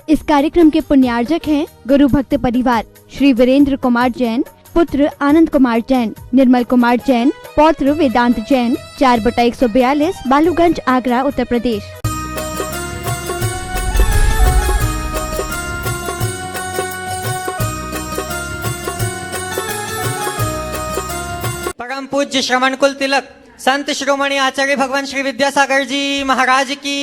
इस कार्यक्रम के पुण्यार्जक हैं गुरु भक्त परिवार श्री वीरेंद्र कुमार जैन, पुत्र आनंद कुमार जैन, निर्मल कुमार जैन, पौत्र वेदांत जैन, 4/142, बालूगंज, आगरा, उत्तर प्रदेश। परम पूज्य श्रवण कुल तिलक संत शिरोमणि आचार्य भगवान श्री विद्यासागर जी महाराज की,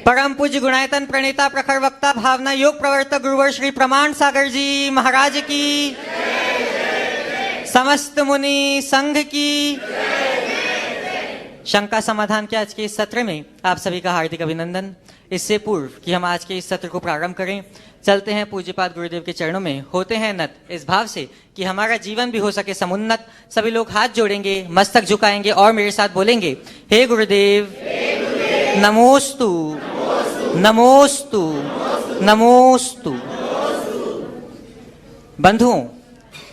परम पूज्य गुणायतन प्रणेता प्रखर वक्ता भावना योग प्रवर्तक गुरुवर श्री प्रमाण सागर जी महाराज की, समस्त मुनि संघ की। शंका समाधान के आज के इस सत्र में आप सभी का हार्दिक अभिनंदन। इससे पूर्व कि हम आज के इस सत्र को प्रारंभ करें, चलते हैं पूज्यपाद गुरुदेव के चरणों में, होते हैं नत इस भाव से कि हमारा जीवन भी हो सके समुन्नत। सभी लोग हाथ जोड़ेंगे, मस्तक झुकाएंगे और मेरे साथ बोलेंगे, हे गुरुदेव, नमोस्तु नमोस्तु नमोस्तु। बंधुओं,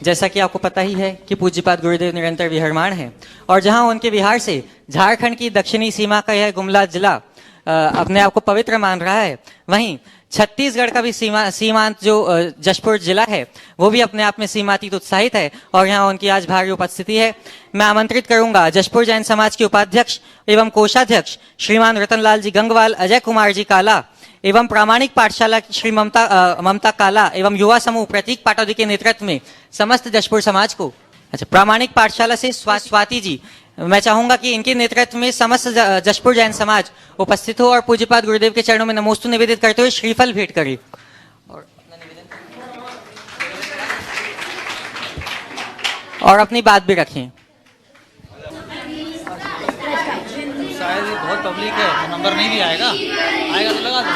जैसा कि आपको पता ही है कि पूज्यपाद गुरुदेव निरंतर विहरमाण है और जहां उनके विहार से झारखंड की दक्षिणी सीमा का यह गुमला जिला अपने आप को पवित्र मान रहा है, वहीं छत्तीसगढ़ का भी सीमांत जो जशपुर जिला है वो भी अपने आप में सीमातीत उत्साहित है और यहाँ उनकी आज भारी उपस्थिति है। मैं आमंत्रित करूंगा जशपुर जैन समाज के उपाध्यक्ष एवं कोषाध्यक्ष श्रीमान रतनलाल जी गंगवाल, अजय कुमार जी काला एवं प्रामाणिक पाठशाला की श्री ममता काला एवं युवा समूह प्रतीक पाटौदी के नेतृत्व में समस्त जशपुर समाज को, अच्छा, प्रामाणिक पाठशाला से स्वाति जी, मैं चाहूंगा कि इनके नेतृत्व में समस्त जशपुर जैन समाज उपस्थित हो और पूज्यपाद गुरुदेव के चरणों में नमोस्तु निवेदित करते हुए श्रीफल भेंट करें और अपनी बात भी रखें। शायद ये बहुत पब्लिक है, नंबर नहीं भी आएगा, आएगा तो लगा दो।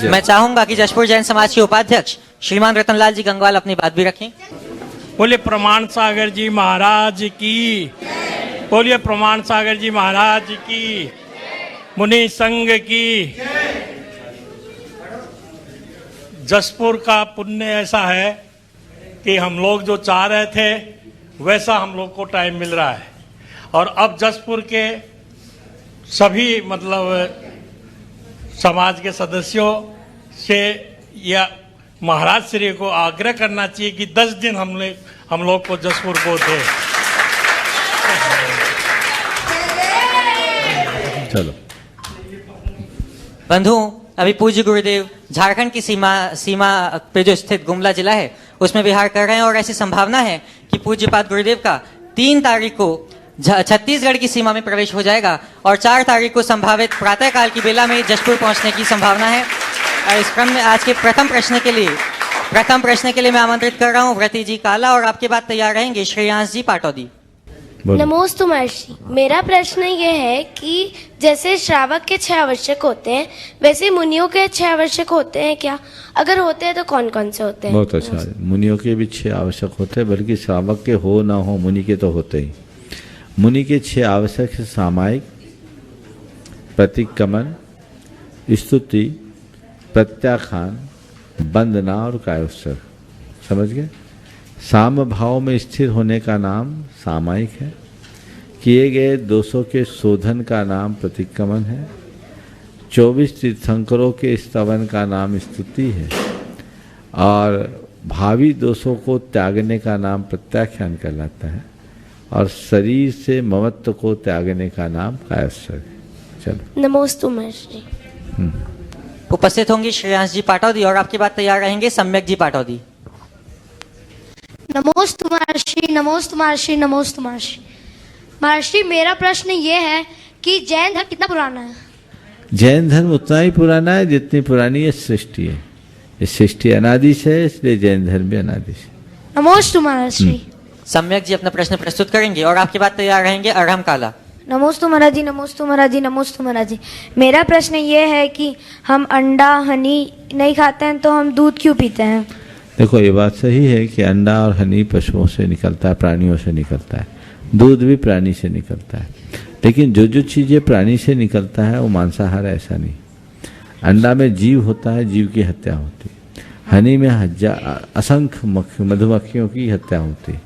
मैं चाहूंगा कि जशपुर जैन समाज के उपाध्यक्ष श्रीमान रतनलाल जी गंगवाल अपनी बात भी रखें। बोलिए प्रमाण सागर जी महाराज की, बोलिए प्रमाण सागर जी महाराज की, मुनि संघ की। जशपुर का पुण्य ऐसा है कि हम लोग जो चाह रहे थे वैसा हम लोग को टाइम मिल रहा है और अब जशपुर के सभी मतलब समाज के सदस्यों से या महाराज श्री को आग्रह करना चाहिए कि 10 दिन हम लोग को जशपुर को दे। चलो बंधुओं, अभी पूज्य गुरुदेव झारखंड की सीमा पे जो स्थित गुमला जिला है उसमें विहार कर रहे हैं और ऐसी संभावना है कि पूज्यपाद गुरुदेव का 3 तारीख को छत्तीसगढ़ की सीमा में प्रवेश हो जाएगा और 4 तारीख को संभावित प्रातःकाल की बेला में जशपुर पहुंचने की संभावना है। इस क्रम में आज के प्रथम प्रश्न के लिए मैं आमंत्रित कर रहा हूं व्रती जी काला और आपके बाद तैयार रहेंगे श्रेयांश जी पाटौदी। नमोस्तु महर्षि, मेरा प्रश्न ये है कि जैसे श्रावक के 6 आवश्यक होते हैं वैसे मुनियों के 6 आवश्यक होते हैं क्या? अगर होते हैं तो कौन कौन से होते हैं? बहुत अच्छा, मुनियों के भी 6 आवश्यक होते हैं, बल्कि श्रावक के हो ना हो मुनि के तो होते ही। मुनि के 6 आवश्यक है सामायिक, प्रतिक्रमण, स्तुति, प्रत्याख्यान, वंदना और कायोत्सर्ग। समझ गए? साम भाव में स्थिर होने का नाम सामायिक है, किए गए दोषों के शोधन का नाम प्रतिक्रमण है, 24 तीर्थंकरों के स्तवन का नाम स्तुति है और भावी दोषों को त्यागने का नाम प्रत्याख्यान कहलाता है और शरीर से ममत्व को त्यागने का नाम कायोत्सर्ग है। चलो नमोस्तु महर्षि। उपस्थित होंगे श्रेयांश जी पाटौदी और आपके बाद तैयार रहेंगे सम्यक जी पाटौदी। नमोस्तु महर्षि, नमोस्तु महर्षि, नमोस्तु महर्षि। महर्षि, मेरा प्रश्न ये है कि जैन धर्म कितना पुराना है? जैन धर्म उतना ही पुराना है जितनी पुरानी ये सृष्टि है। ये सृष्टि अनादि से है, इसलिए जैन धर्म भी अनादि से। नमोस्तु महर्षि। सम्यक जी अपना प्रश्न प्रस्तुत करेंगे और आपके बाद तैयार रहेंगे अरहम काला। नमोस्तु महाराज जी, नमोस्तु महाराज जी, नमोस्तु महाराज जी। मेरा प्रश्न ये है कि हम अंडा हनी नहीं खाते हैं तो हम दूध क्यों पीते हैं? देखो, ये बात सही है कि अंडा और हनी पशुओं से निकलता है, प्राणियों से निकलता है, दूध भी प्राणी से निकलता है। लेकिन जो जो चीज़ें प्राणी से निकलता है वो मांसाहार ऐसा नहीं। अंडा में जीव होता है, जीव की हत्या होती है। हनी में असंख्य मधुमक्खियों की हत्या होती है,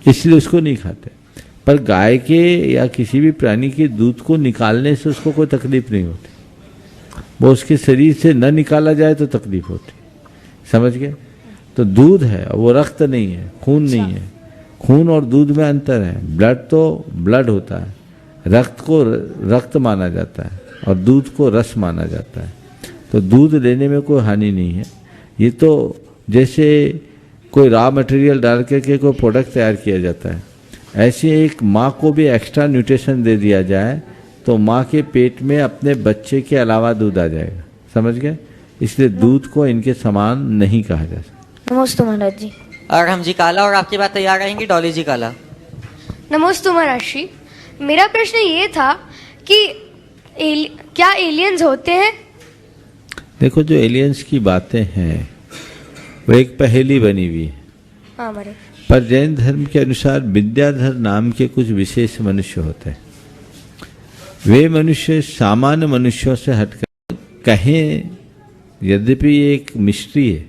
इसलिए उसको नहीं खाते। पर गाय के या किसी भी प्राणी के दूध को निकालने से उसको कोई तकलीफ नहीं होती। वो उसके शरीर से न निकाला जाए तो तकलीफ होती, समझ गए? तो दूध है, वो रक्त नहीं है, खून नहीं है। खून और दूध में अंतर है। ब्लड तो ब्लड होता है, रक्त को रक्त माना जाता है और दूध को रस माना जाता है। तो दूध लेने में कोई हानि नहीं है। ये तो जैसे कोई रॉ मटेरियल डाल करके कोई प्रोडक्ट तैयार किया जाता है, ऐसे एक माँ को भी एक्स्ट्रा न्यूट्रिशन दे दिया जाए तो माँ के पेट में अपने बच्चे के अलावा दूध आ जाएगा, समझ गए? इसलिए दूध को इनके समान नहीं कहा जा सकता। नमोस्तु महाराज जी। अरहम जी काला और आपके बाद तैयार रहेंगी डॉली जी काला। नमोस्तु महाराज जी, मेरा प्रश्न ये था कि क्या एलियंस होते हैं? देखो, जो एलियंस की बातें हैं वो एक पहेली बनी हुई है। हाँ महाराज। पर जैन धर्म के अनुसार विद्याधर नाम के कुछ विशेष मनुष्य होते हैं। वे मनुष्य सामान्य मनुष्यों से हटकर कहें, यद्यपि एक मिस्ट्री है,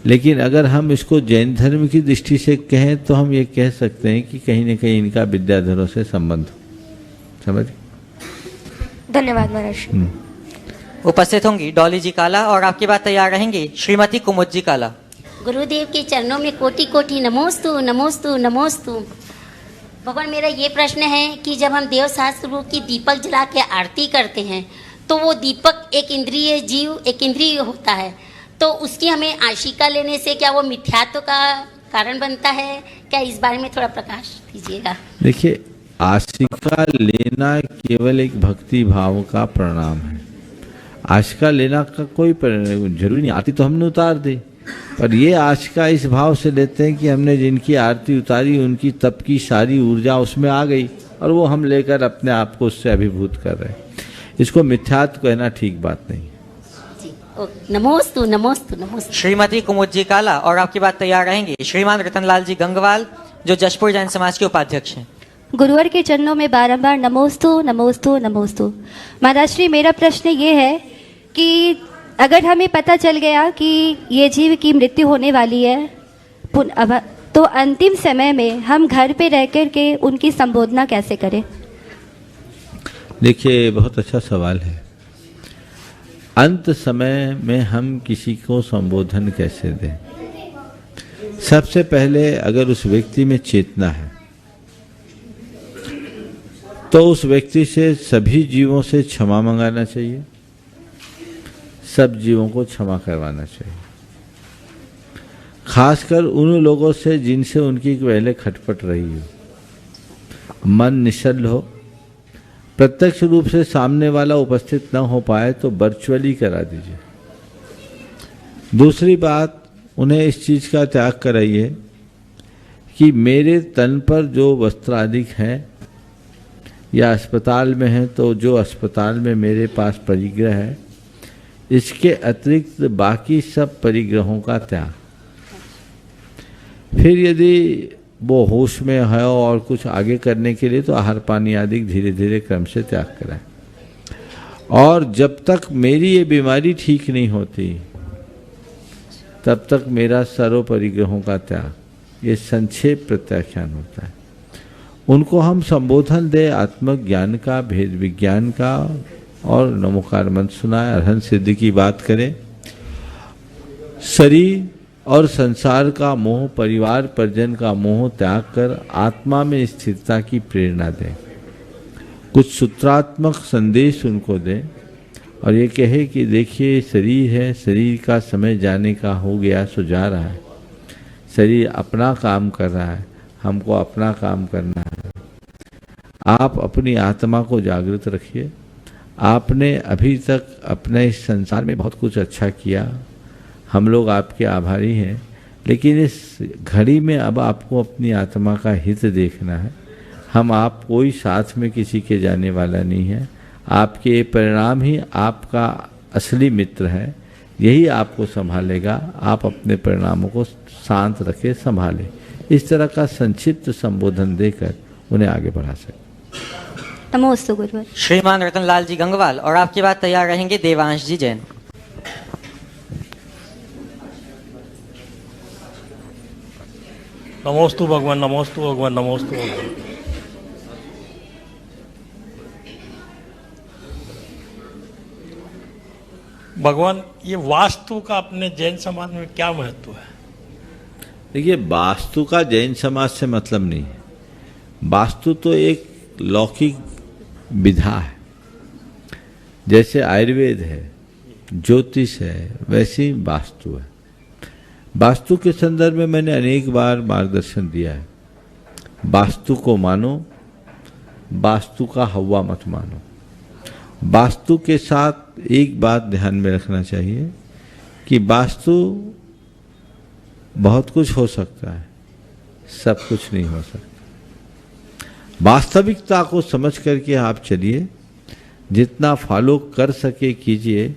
लेकिन अगर हम इसको जैन धर्म की दृष्टि से कहें तो हम ये कह सकते हैं कि कहीं न कहीं इनका विद्याधरों से संबंध हो। समझ? धन्यवाद महाराज। उपस्थित होंगी डॉली जी काला और आपके बाद तैयार रहेंगी श्रीमती कुमुद जी काला। गुरुदेव के चरणों में कोटि कोटि नमोस्तु नमोस्तु नमोस्तु। भगवान, मेरा ये प्रश्न है कि जब हम देव शास्त्र रूप की दीपक जला के आरती करते हैं तो वो दीपक एक इंद्रिय जीव एक इंद्रिय होता है, तो उसकी हमें आशिका लेने से क्या वो मिथ्यात्व का कारण बनता है? क्या इस बारे में थोड़ा प्रकाश दीजिएगा। देखिए, आशिका लेना केवल एक भक्ति भाव का परिणाम है। आशिका लेना का कोई जरूरी नहीं, आरती तो हमने उतार दी, पर ये आशिका इस भाव से लेते हैं कि हमने जिनकी आरती उतारी उनकी तप की सारी ऊर्जा उसमें आ गई और वो हम लेकर अपने आप को उससे अभिभूत कर रहे हैं। इसको मिथ्यात्व कहना ठीक बात नहीं। नमोस्तु नमोस्तु नमोस्तु। श्रीमती कुमुद जी काला और आपके बाद तैयार रहेंगे श्रीमान रतनलाल जी गंगवाल, जो जशपुर जैन समाज के उपाध्यक्ष हैं। गुरुवर के चरणों में बारंबार नमोस्तु नमोस्तु नमोस्तु। महाराज श्री, मेरा प्रश्न ये है कि अगर हमें पता चल गया कि ये जीव की मृत्यु होने वाली है तो अंतिम समय में हम घर पे रह कर के उनकी संबोधना कैसे करें? देखिए, बहुत अच्छा सवाल है। अंत समय में हम किसी को संबोधन कैसे दें? सबसे पहले अगर उस व्यक्ति में चेतना है तो उस व्यक्ति से सभी जीवों से क्षमा मंगाना चाहिए, सब जीवों को क्षमा करवाना चाहिए। खासकर उन लोगों से जिनसे उनकी पहले खटपट रही हो। मन निश्चल हो, प्रत्यक्ष रूप से सामने वाला उपस्थित न हो पाए तो वर्चुअली करा दीजिए। दूसरी बात, उन्हें इस चीज का त्याग कराइए कि मेरे तन पर जो वस्त्र आदि हैं या अस्पताल में हैं तो जो अस्पताल में मेरे पास परिग्रह है, इसके अतिरिक्त बाकी सब परिग्रहों का त्याग। फिर यदि वो होश में है और कुछ आगे करने के लिए तो आहार पानी आदि धीरे धीरे क्रम से त्याग कराएं। और जब तक मेरी ये बीमारी ठीक नहीं होती तब तक मेरा सर्व परिग्रहों का त्याग, ये संक्षेप प्रत्याख्यान होता है। उनको हम संबोधन दे आत्मज्ञान का, भेद विज्ञान का और नमोकार मंत्र सुनाए, अरहंत सिद्धि की बात करें, शरीर और संसार का मोह, परिवार परिजन का मोह त्याग कर आत्मा में स्थिरता की प्रेरणा दें। कुछ सूत्रात्मक संदेश उनको दें और ये कहे कि देखिए, शरीर है, शरीर का समय जाने का हो गया सो जा रहा है। शरीर अपना काम कर रहा है, हमको अपना काम करना है। आप अपनी आत्मा को जागृत रखिए। आपने अभी तक अपने इस संसार में बहुत कुछ अच्छा किया, हम लोग आपके आभारी हैं, लेकिन इस घड़ी में अब आपको अपनी आत्मा का हित देखना है। हम आप कोई साथ में किसी के जाने वाला नहीं है। आपके परिणाम ही आपका असली मित्र है, यही आपको संभालेगा। आप अपने परिणामों को शांत रखें, संभालें। इस तरह का संक्षिप्त संबोधन देकर उन्हें आगे बढ़ा सकते। नमोस्तु गुरुवर। श्रीमान रतनलाल जी गंगवाल और आपके बाद तैयार रहेंगे देवांश जी जैन। नमोस्तु भगवान, नमोस्तु भगवान, नमोस्तु भगवान। भगवान, ये वास्तु का अपने जैन समाज में क्या महत्व है? देखिए, वास्तु का जैन समाज से मतलब नहीं है। वास्तु तो एक लौकिक विधा है। जैसे आयुर्वेद है, ज्योतिष है, वैसे ही वास्तु है। वास्तु के संदर्भ में मैंने अनेक बार मार्गदर्शन दिया है। वास्तु को मानो, वास्तु का हवा मत मानो। वास्तु के साथ एक बात ध्यान में रखना चाहिए कि वास्तु बहुत कुछ हो सकता है, सब कुछ नहीं हो सकता। वास्तविकता को समझ करके आप चलिए, जितना फॉलो कर सके कीजिए,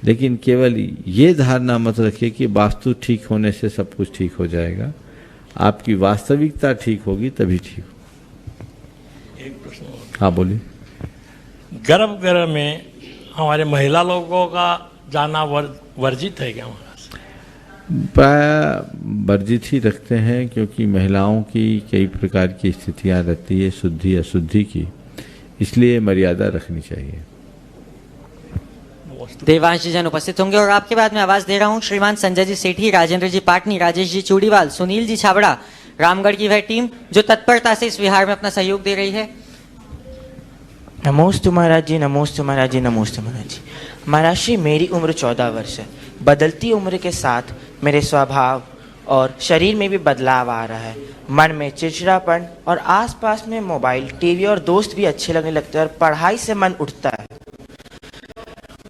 लेकिन केवल ये धारणा मत रखिए कि वास्तु ठीक होने से सब कुछ ठीक हो जाएगा। आपकी वास्तविकता ठीक होगी तभी ठीक हो। एक प्रश्न और। हाँ बोलिए। गर्भगृह में हमारे महिला लोगों का जाना वर्जित है क्या? प्राय वर्जित ही रखते हैं, क्योंकि महिलाओं की कई प्रकार की स्थितियां रहती है, शुद्धि अशुद्धि की, इसलिए मर्यादा रखनी चाहिए। देवांश जी जैन उपस्थित होंगे और आपके बाद में आवाज दे रहा हूं श्रीमान संजय जी सेठी, राजेंद्र जी पाटनी, राजेश जी चूड़ीवाल, सुनील जी छाबड़ा, रामगढ़ की वह टीम जो तत्परता से इस विहार में अपना सहयोग दे रही है। नमोस्तु महाराज जी, नमोस्तु महाराज जी, नमोस्तु महाराज जी। महाराज जी, मेरी उम्र 14 वर्ष है। बदलती उम्र के साथ मेरे स्वभाव और शरीर में भी बदलाव आ रहा है। मन में चिड़चिड़ापन और आसपास में मोबाइल, टीवी और दोस्त भी अच्छे लगने लगते हैं और पढ़ाई से मन उठता है।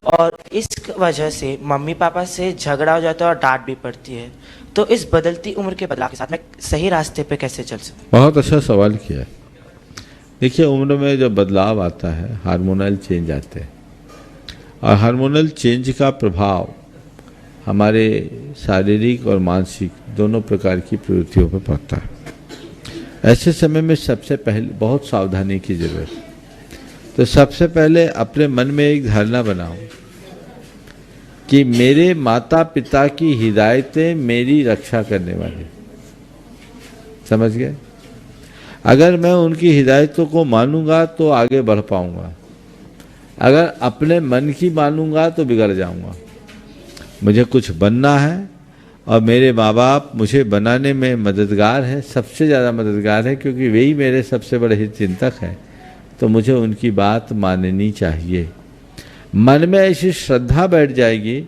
और इस वजह से मम्मी पापा से झगड़ा हो जाता है और डांट भी पड़ती है। तो इस बदलती उम्र के बदलाव के साथ मैं सही रास्ते पे कैसे चल सकता? बहुत अच्छा सवाल किया है। देखिए, उम्र में जब बदलाव आता है, हार्मोनल चेंज आते हैं, और हार्मोनल चेंज का प्रभाव हमारे शारीरिक और मानसिक दोनों प्रकार की प्रवृत्तियों पर पड़ता है। ऐसे समय में सबसे पहले बहुत सावधानी की जरूरत है। तो सबसे पहले अपने मन में एक धारणा बनाओ कि मेरे माता पिता की हिदायतें मेरी रक्षा करने वाली। समझ गए? अगर मैं उनकी हिदायतों को मानूंगा तो आगे बढ़ पाऊंगा, अगर अपने मन की मानूंगा तो बिगड़ जाऊंगा। मुझे कुछ बनना है और मेरे माँ बाप मुझे बनाने में मददगार है, सबसे ज़्यादा मददगार है, क्योंकि वही मेरे सबसे बड़े हित चिंतक हैं। तो मुझे उनकी बात माननी चाहिए। मन में ऐसी श्रद्धा बैठ जाएगी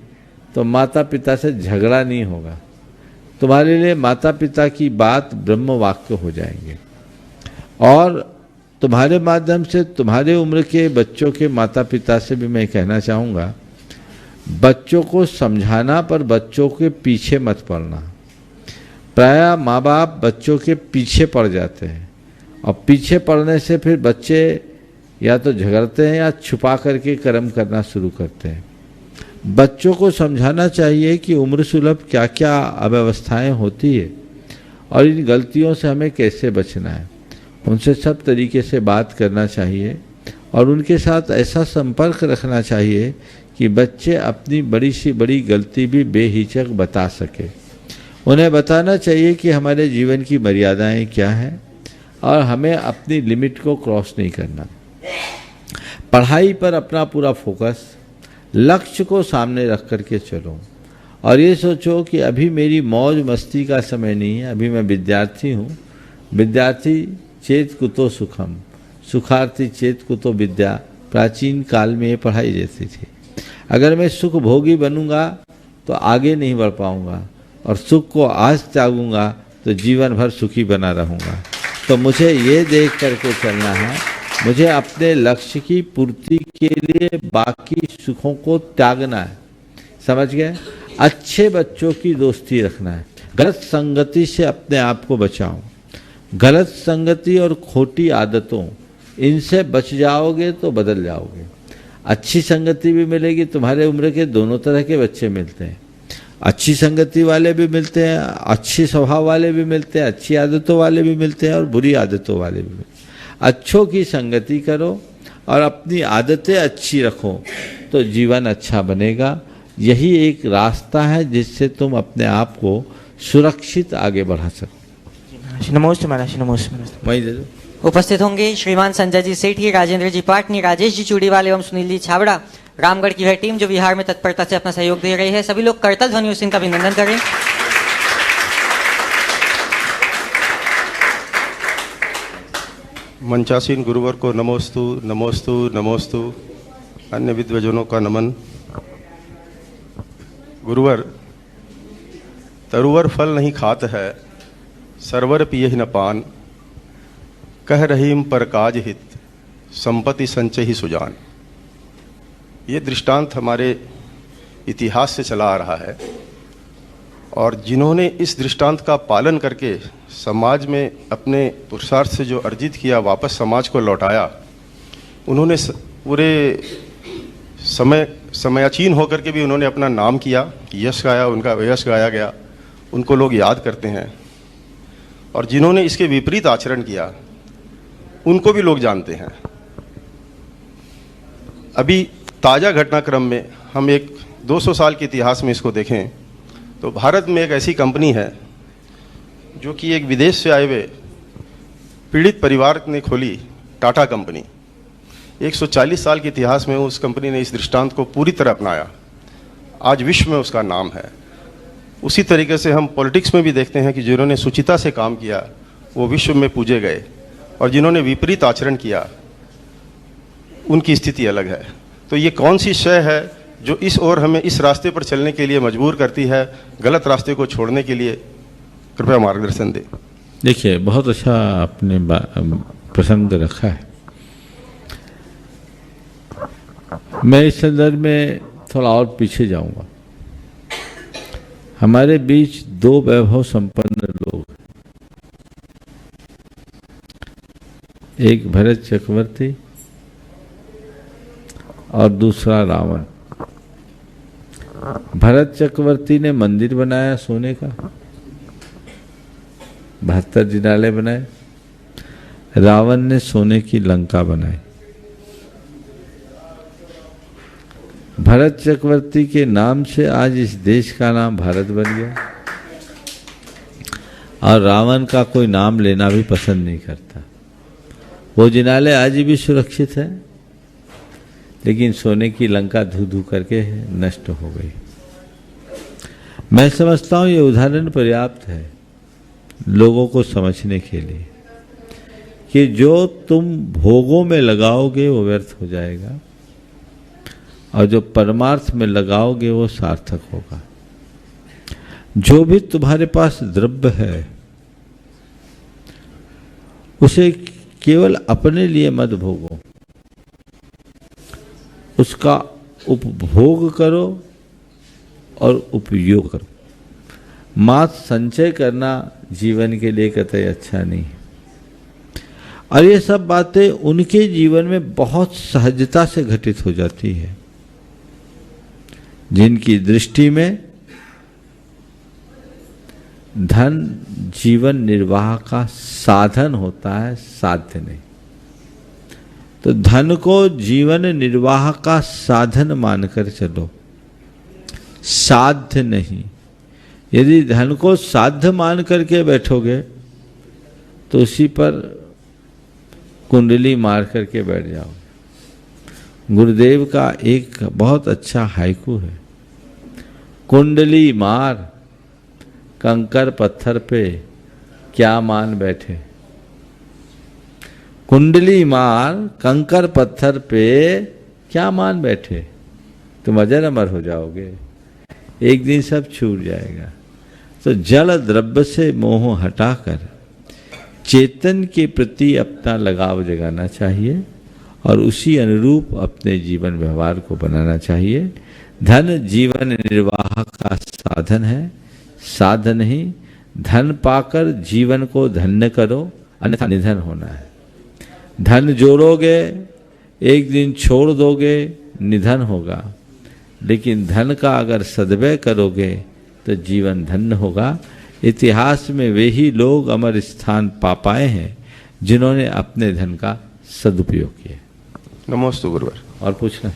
तो माता पिता से झगड़ा नहीं होगा। तुम्हारे लिए माता पिता की बात ब्रह्म वाक्य हो जाएंगे, और तुम्हारे माध्यम से तुम्हारे उम्र के बच्चों के माता पिता से भी मैं कहना चाहूँगा, बच्चों को समझाना पर बच्चों के पीछे मत पड़ना। प्रायः माँ बाप बच्चों के पीछे पड़ जाते हैं, और पीछे पड़ने से फिर बच्चे या तो झगड़ते हैं या छुपा करके कर्म करना शुरू करते हैं। बच्चों को समझाना चाहिए कि उम्र सुलभ क्या क्या अव्यवस्थाएं होती है और इन गलतियों से हमें कैसे बचना है। उनसे सब तरीके से बात करना चाहिए और उनके साथ ऐसा संपर्क रखना चाहिए कि बच्चे अपनी बड़ी सी बड़ी गलती भी बेहिचक बता सके। उन्हें बताना चाहिए कि हमारे जीवन की मर्यादाएं क्या हैं और हमें अपनी लिमिट को क्रॉस नहीं करना। पढ़ाई पर अपना पूरा फोकस, लक्ष्य को सामने रख करके चलो और ये सोचो कि अभी मेरी मौज मस्ती का समय नहीं है, अभी मैं विद्यार्थी हूँ। विद्यार्थी चेत कुतो सुखम, सुखार्थी चेत कुतो विद्या। प्राचीन काल में ये पढ़ाई जैसी थी। अगर मैं सुख भोगी बनूंगा तो आगे नहीं बढ़ पाऊंगा, और सुख को आज त्यागूंगा तो जीवन भर सुखी बना रहूंगा। तो मुझे ये देख करके चलना है, मुझे अपने लक्ष्य की पूर्ति के लिए बाकी सुखों को त्यागना है। समझ गए? अच्छे बच्चों की दोस्ती रखना है। गलत संगति से अपने आप को बचाओ। गलत संगति और खोटी आदतों, इनसे बच जाओगे तो बदल जाओगे। अच्छी संगति भी मिलेगी, तुम्हारे उम्र के दोनों तरह के बच्चे मिलते हैं। अच्छी संगति वाले भी मिलते हैं, अच्छी स्वभाव वाले भी मिलते हैं, अच्छी आदतों वाले भी मिलते हैं और बुरी आदतों वाले भी मिलते हैं। अच्छों की संगति करो और अपनी आदतें अच्छी रखो तो जीवन अच्छा बनेगा। यही एक रास्ता है जिससे तुम अपने आप को सुरक्षित आगे बढ़ा सको। नमोस्तु महाराज, नमोस्तु महाराज। वहीं दे दो। उपस्थित होंगे श्रीमान संजय जी सेठी, राजेंद्र जी पाटनी, राजेश जी चूड़ीवाल एवं सुनील जी छाबड़ा। रामगढ़ की वह टीम जो बिहार में तत्परता से अपना सहयोग दे रही है। सभी लोग करतल ध्वनियों से इनका अभिनंदन करें। मंचासीन गुरुवर को नमोस्तु नमोस्तु नमोस्तु। अन्य विद्वजनों का नमन। गुरुवर, तरुवर फल नहीं खात है, सरवर पिए न पान। कह रहीम पर काज हित, संपत्ति संचय ही सुजान। ये दृष्टांत हमारे इतिहास से चला आ रहा है और जिन्होंने इस दृष्टांत का पालन करके समाज में अपने पुरुषार्थ से जो अर्जित किया वापस समाज को लौटाया, उन्होंने पूरे समयाचीन होकर के भी उन्होंने अपना नाम किया, यश गाया, उनका यश गाया गया, उनको लोग याद करते हैं। और जिन्होंने इसके विपरीत आचरण किया उनको भी लोग जानते हैं। अभी ताज़ा घटनाक्रम में हम एक 200 साल के इतिहास में इसको देखें तो भारत में एक ऐसी कंपनी है जो कि एक विदेश से आए हुए पीड़ित परिवार ने खोली, टाटा कंपनी। 140 साल के इतिहास में उस कंपनी ने इस दृष्टांत को पूरी तरह अपनाया। आज विश्व में उसका नाम है। उसी तरीके से हम पॉलिटिक्स में भी देखते हैं कि जिन्होंने सुचिता से काम किया वो विश्व में पूजे गए और जिन्होंने विपरीत आचरण किया उनकी स्थिति अलग है। तो ये कौन सी शय है जो इस ओर हमें इस रास्ते पर चलने के लिए मजबूर करती है, गलत रास्ते को छोड़ने के लिए? कृपया मार्गदर्शन दें। देखिए, बहुत अच्छा आपने प्रसंग रखा है। मैं इस संदर्भ में थोड़ा और पीछे जाऊंगा। हमारे बीच दो वैभव संपन्न लोग, एक भरत चक्रवर्ती और दूसरा रावण। भरत चक्रवर्ती ने मंदिर बनाया सोने का, 72 जिनाले बनाए। रावण ने सोने की लंका बनाई। भरत चक्रवर्ती के नाम से आज इस देश का नाम भारत बन गया और रावण का कोई नाम लेना भी पसंद नहीं करता। वो जिनाले आज भी सुरक्षित है, लेकिन सोने की लंका धू धू करके नष्ट हो गई। मैं समझता हूं ये उदाहरण पर्याप्त है लोगों को समझने के लिए कि जो तुम भोगों में लगाओगे वो व्यर्थ हो जाएगा और जो परमार्थ में लगाओगे वो सार्थक होगा। जो भी तुम्हारे पास द्रव्य है उसे केवल अपने लिए मत भोगो, उसका उपभोग करो और उपयोग करो। मात्र संचय करना जीवन के लिए कतई अच्छा नहीं है। और ये सब बातें उनके जीवन में बहुत सहजता से घटित हो जाती है जिनकी दृष्टि में धन जीवन निर्वाह का साधन होता है, साध्य नहीं। तो धन को जीवन निर्वाह का साधन मानकर चलो, साध्य नहीं। यदि धन को साध्य मान करके बैठोगे तो उसी पर कुंडली मार करके बैठ जाओ। गुरुदेव का एक बहुत अच्छा हाइकू है, कुंडली मार कंकर पत्थर पे क्या मान बैठे। कुंडली मार कंकर पत्थर पे क्या मान बैठे, तुम अजर अमर हो जाओगे, एक दिन सब छूट जाएगा। तो जल द्रव्य से मोह हटाकर चेतन के प्रति अपना लगाव जगाना चाहिए और उसी अनुरूप अपने जीवन व्यवहार को बनाना चाहिए। धन जीवन निर्वाह का साधन है, साधन ही। धन पाकर जीवन को धन्य करो, अन्यथा निधन होना है। धन जोड़ोगे, एक दिन छोड़ दोगे, निधन होगा। लेकिन धन का अगर सद्व्यय करोगे तो जीवन धन्य होगा। इतिहास में वे ही लोग अमर स्थान पा पाए हैं जिन्होंने अपने धन का सदुपयोग किया। नमोस्तु गुरुवर। और पूछना?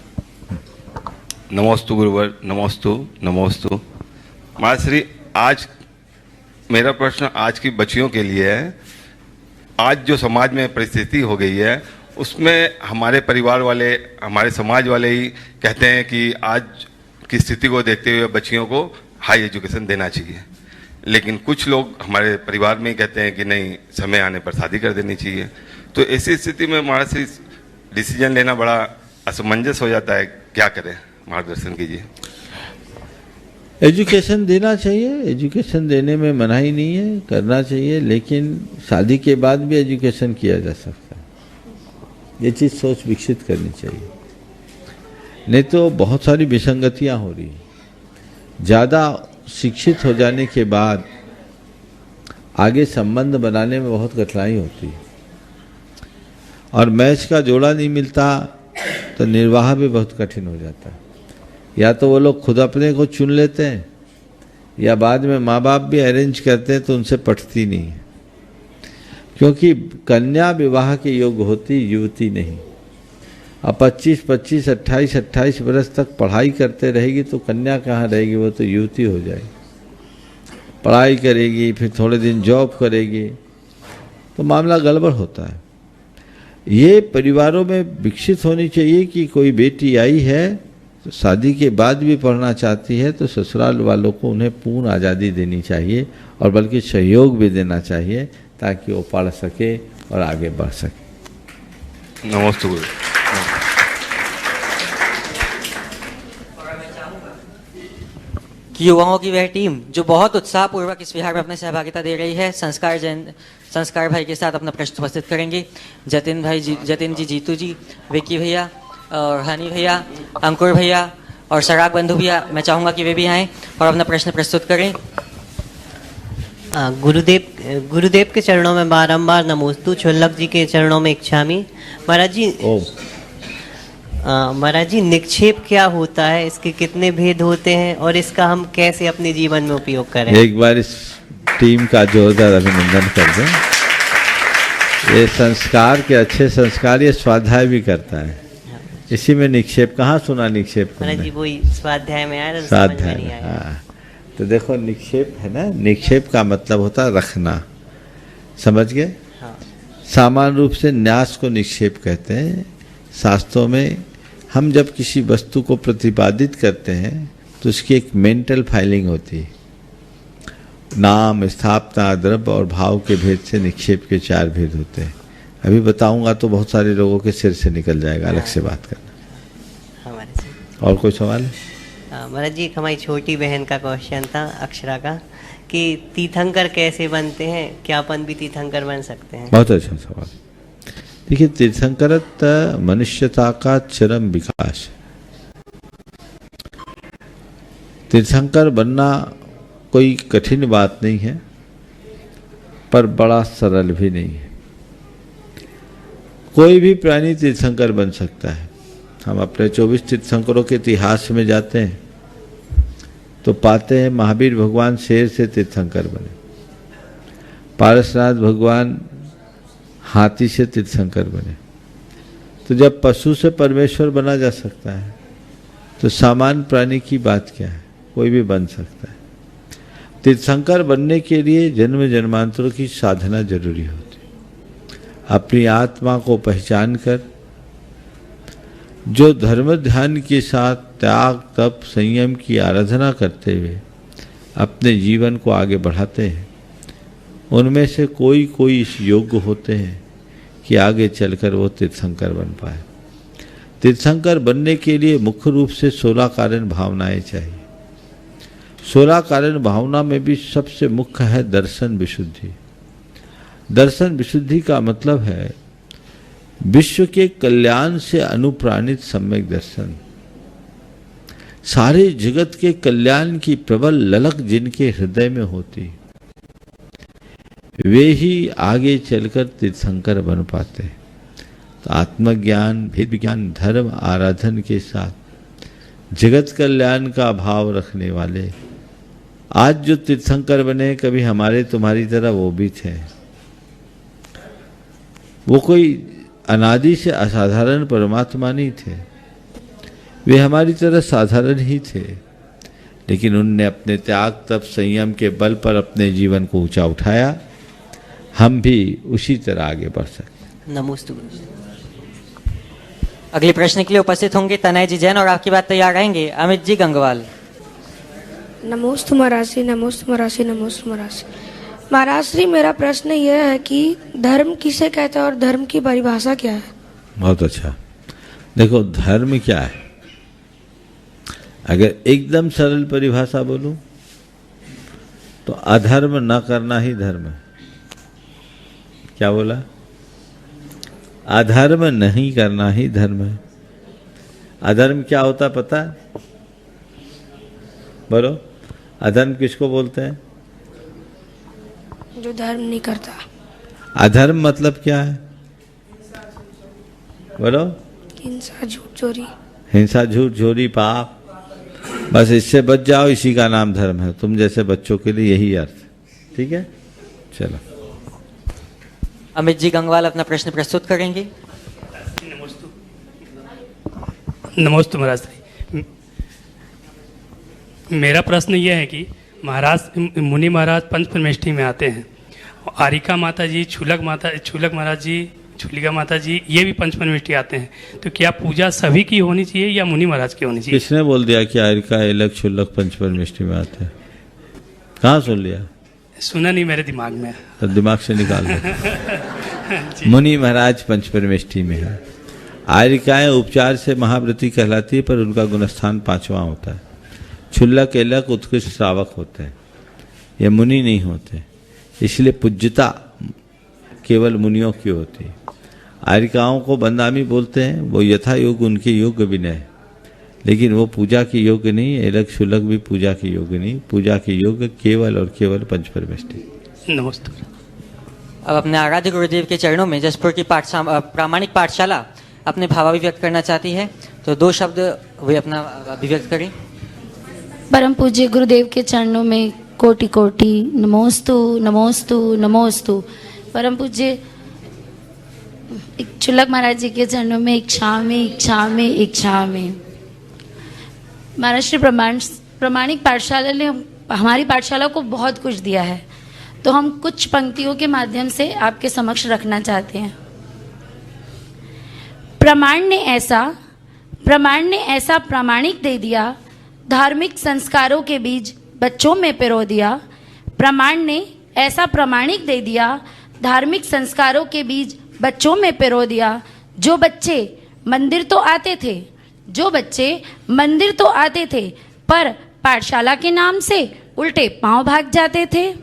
नमोस्तु गुरुवर। नमोस्तु नमोस्तु। महाश्री, आज मेरा प्रश्न आज की बच्चियों के लिए है। आज जो समाज में परिस्थिति हो गई है उसमें हमारे परिवार वाले, हमारे समाज वाले ही कहते हैं कि आज की स्थिति को देखते हुए बच्चियों को हाई एजुकेशन देना चाहिए, लेकिन कुछ लोग हमारे परिवार में ही कहते हैं कि नहीं, समय आने पर शादी कर देनी चाहिए। तो ऐसी स्थिति में महाराज डिसीजन लेना बड़ा असमंजस हो जाता है, क्या करें? मार्गदर्शन कीजिए। एजुकेशन देना चाहिए, एजुकेशन देने में मनाही नहीं है, करना चाहिए, लेकिन शादी के बाद भी एजुकेशन किया जा सकता है। ये चीज़ सोच विकसित करनी चाहिए, नहीं तो बहुत सारी विसंगतियां हो रही। ज़्यादा शिक्षित हो जाने के बाद आगे संबंध बनाने में बहुत कठिनाई होती है, और मैच का जोड़ा नहीं मिलता तो निर्वाह भी बहुत कठिन हो जाता है। या तो वो लोग खुद अपने को चुन लेते हैं, या बाद में माँ बाप भी अरेंज करते हैं तो उनसे पटती नहीं है, क्योंकि कन्या विवाह के योग्य होती, युवती नहीं। अब 25-25, 28-28 वर्ष तक पढ़ाई करते रहेगी तो कन्या कहाँ रहेगी, वो तो युवती हो जाएगी। पढ़ाई करेगी, फिर थोड़े दिन जॉब करेगी, तो मामला गड़बड़ होता है। ये परिवारों में विकसित होनी चाहिए कि कोई बेटी आई है तो शादी के बाद भी पढ़ना चाहती है तो ससुराल वालों को उन्हें पूर्ण आज़ादी देनी चाहिए, और बल्कि सहयोग भी देना चाहिए ताकि वो पढ़ सके और आगे बढ़ सके। नमस्ते गुरु। कि युवाओं की वह टीम जो बहुत उत्साहपूर्वक इस विहार में अपनी सहभागिता दे रही है, संस्कार भाई के साथ अपना प्रश्न उपस्थित करेंगे। जतिन जी, जीतू जी, विक्की भैया और हनी भैया, अंकुर भैया और सराग बंधु भैया, मैं चाहूँगा कि वे भी आएँ और अपना प्रश्न प्रस्तुत करें। गुरुदेव के चरणों में बारंबार नमोस्तु, छोल्लभ जी के चरणों में इच्छामी। महाराज जी, निक्षेप क्या होता है, इसके कितने भेद होते हैं और इसका हम कैसे अपने जीवन में उपयोग करें? एक बार इस टीम का जोरदार अभिनंदन कर दें। ये संस्कार के अच्छे संस्कार, ये स्वाध्याय भी करता है। इसी में निक्षेप, कहाँ सुना निक्षेप? महाराज जी वही स्वाध्याय में आया, स्वाध्याय। हाँ, तो देखो निक्षेप है ना, निक्षेप का मतलब होता है रखना, समझ गए? हाँ। सामान्य रूप से न्यास को निक्षेप कहते हैं। शास्त्रों में हम जब किसी वस्तु को प्रतिपादित करते हैं तो उसकी एक मेंटल फाइलिंग होती है। नाम, स्थापना, द्रव्य और भाव के भेद से निक्षेप के 4 भेद होते हैं। अभी बताऊंगा तो बहुत सारे लोगों के सिर से निकल जाएगा, अलग से बात करना। और कोई सवाल है? महाराज जी, हमारी छोटी बहन का क्वेश्चन था, अक्षरा का, कि तीर्थंकर कैसे बनते हैं, क्या अपन भी तीर्थंकर बन सकते हैं? बहुत अच्छा सवाल। देखिए, तीर्थंकरत मनुष्यता का चरम विकास। तीर्थंकर बनना कोई कठिन बात नहीं है, पर बड़ा सरल भी नहीं है। कोई भी प्राणी तीर्थंकर बन सकता है। हम अपने 24 तीर्थंकरों के इतिहास में जाते हैं तो पाते हैं महावीर भगवान शेर से तीर्थंकर बने, पारसनाथ भगवान हाथी से तीर्थंकर बने। तो जब पशु से परमेश्वर बना जा सकता है तो सामान्य प्राणी की बात क्या है, कोई भी बन सकता है। तीर्थंकर बनने के लिए जन्म जन्मांतरों की साधना जरूरी होती है। अपनी आत्मा को पहचान कर जो धर्म ध्यान के साथ त्याग, तप, संयम की आराधना करते हुए अपने जीवन को आगे बढ़ाते हैं, उनमें से कोई कोई इस योग्य होते हैं कि आगे चलकर वो तीर्थंकर बन पाए। तीर्थंकर बनने के लिए मुख्य रूप से 16 कारण भावनाएं चाहिए। 16 कारण भावना में भी सबसे मुख्य है दर्शन विशुद्धि। दर्शन विशुद्धि का मतलब है विश्व के कल्याण से अनुप्राणित सम्यक दर्शन। सारे जगत के कल्याण की प्रबल ललक जिनके हृदय में होती, वे ही आगे चलकर तीर्थंकर बन पाते। तो आत्मज्ञान, भेद विज्ञान, धर्म आराधन के साथ जगत कल्याण का भाव रखने वाले आज जो तीर्थंकर बने, कभी हमारे तुम्हारी तरह वो भी थे। वो कोई अनादि से असाधारण परमात्मा नहीं थे, वे हमारी तरह साधारण ही थे, लेकिन उनने अपने त्याग तप संयम के बल पर अपने जीवन को ऊंचा उठाया। हम भी उसी तरह आगे बढ़ सकते। नमोस्तु। अगले प्रश्न के लिए उपस्थित होंगे तनय जी जैन और आपकी बात तैयार रहेंगे अमित जी गंगवाल। नमोस्तु महाराज श्री, नमोस्तु महाराज श्री, नमोस्तु महाराज श्री। महाराज श्री, मेरा प्रश्न यह है कि धर्म किसे कहते हैं और धर्म की परिभाषा क्या है? बहुत अच्छा। देखो, धर्म क्या है? अगर एकदम सरल परिभाषा बोलूं तो अधर्म न करना ही धर्म है। क्या बोला? अधर्म नहीं करना ही धर्म है। अधर्म क्या होता पता है? बोलो, अधर्म किसको बोलते हैं? जो धर्म नहीं करता। अधर्म मतलब क्या है? बोलो। हिंसा, झूठ, चोरी। हिंसा, झूठ, चोरी, पाप, बस इससे बच जाओ, इसी का नाम धर्म है। तुम जैसे बच्चों के लिए यही अर्थ। ठीक है, चलो। अमित जी गंगवाल अपना प्रश्न प्रस्तुत करेंगे। नमोस्तु महाराज। मेरा प्रश्न यह है कि महाराज मुनि महाराज पंच परमेष्ठी में आते हैं, आरिका माता जी, छुलक महाराज जी, छुलिका माता जी, ये भी पंच परमेष्ठी आते हैं। तो क्या पूजा सभी की होनी चाहिए या मुनि महाराज की होनी चाहिए? किसने बोल दिया कि आरिका, एलक, छुलक पंच परमेष्ठी में आते हैं? कहाँ सुन लिया? सुना नहीं, मेरे दिमाग में। तो दिमाग से निकाल दो। मुनि महाराज पंच परमेष्ठी में है। आरिकाएं उपचार से महाव्रती कहलाती है, पर उनका गुणस्थान 5वां होता है। छुल्लक, एलक उत्कृष्ट श्रावक होते हैं, ये मुनि नहीं होते। इसलिए पूज्यता केवल मुनियों की होती है। आरिकाओं को बंदामी बोलते हैं, वो यथा योग उनके योग्य विनय है, लेकिन वो पूजा के योग्य नहीं। एलक शुलक भी पूजा के योग्य नहीं। पूजा के योग्य केवल और केवल पंच परमेष्ठी। नमस्ते। अब अपने आराध्य गुरुदेव के चरणों में जसपुर की प्रामाणिक पाठशाला अपने भावाभिव्यक्त करना चाहती है, तो 2 शब्द वे अपना अभिव्यक्त करें। परम पूज्य गुरुदेव के चरणों में कोटि कोटि नमोस्तु नमोस्तु नमोस्तु। परम पूज्य छुलक महाराज जी के चरणों में इच्छा में इच्छा में। महाराष्ट्र प्रामाणिक पाठशाला ने हमारी पाठशाला को बहुत कुछ दिया है, तो हम कुछ पंक्तियों के माध्यम से आपके समक्ष रखना चाहते हैं। प्रमाण ने ऐसा प्रामाणिक दे दिया, धार्मिक संस्कारों के बीज बच्चों में पिरो दिया। प्रमाण ने ऐसा प्रामाणिक दे दिया, धार्मिक संस्कारों के बीज बच्चों में पिरो दिया। जो बच्चे मंदिर तो आते थे, पर पाठशाला के नाम से उल्टे पांव भाग जाते थे।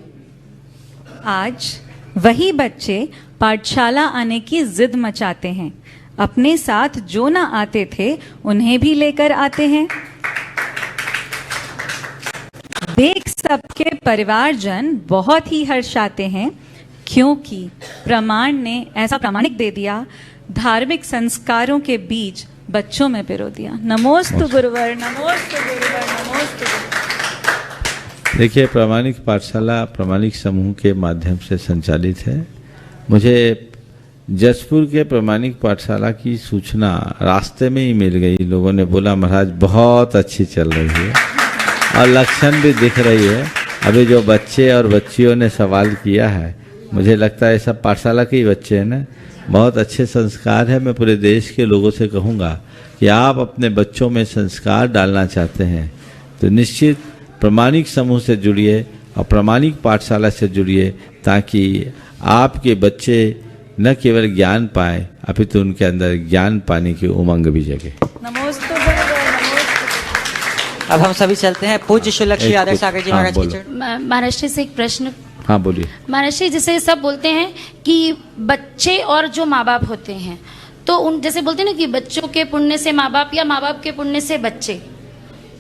आज वही बच्चे पाठशाला आने की जिद मचाते हैं, अपने साथ जो ना आते थे उन्हें भी लेकर आते हैं। देख सबके परिवारजन बहुत ही हर्षाते हैं, क्योंकि प्रमाण ने ऐसा प्रामाणिक दे दिया, धार्मिक संस्कारों के बीज बच्चों में पिरो दिया। नमोस्तु गुरुवर, नमोस्तु गुरुवर, नमोस्तु गुरुवर। देखिए, प्रामाणिक पाठशाला प्रामाणिक समूह के माध्यम से संचालित है। मुझे जसपुर के प्रामाणिक पाठशाला की सूचना रास्ते में ही मिल गई। लोगों ने बोला महाराज बहुत अच्छी चल रही है और लक्षण भी दिख रही है। अभी जो बच्चे और बच्चियों ने सवाल किया है, मुझे लगता है सब पाठशाला के ही बच्चे हैं ना। बहुत अच्छे संस्कार है। मैं पूरे देश के लोगों से कहूँगा कि आप अपने बच्चों में संस्कार डालना चाहते हैं तो निश्चित प्रामाणिक समूह से जुड़िए और प्रामाणिक पाठशाला से जुड़िए, ताकि आपके बच्चे न केवल ज्ञान पाए अपितु उनके अंदर ज्ञान पाने की उमंग भी जगे। नमोस्तु। अब हम सभी चलते हैं पूज्य शुलक श्री आदर्श सागर जी महाराज के चरण। महाराष्ट्र से एक प्रश्न। हाँ बोलिए। महाराष्ट्र जैसे सब बोलते हैं कि बच्चे और जो माँ बाप होते हैं, तो उन जैसे बोलते हैं ना कि बच्चों के पुण्य से माँ बाप या माँ बाप के पुण्य से बच्चे,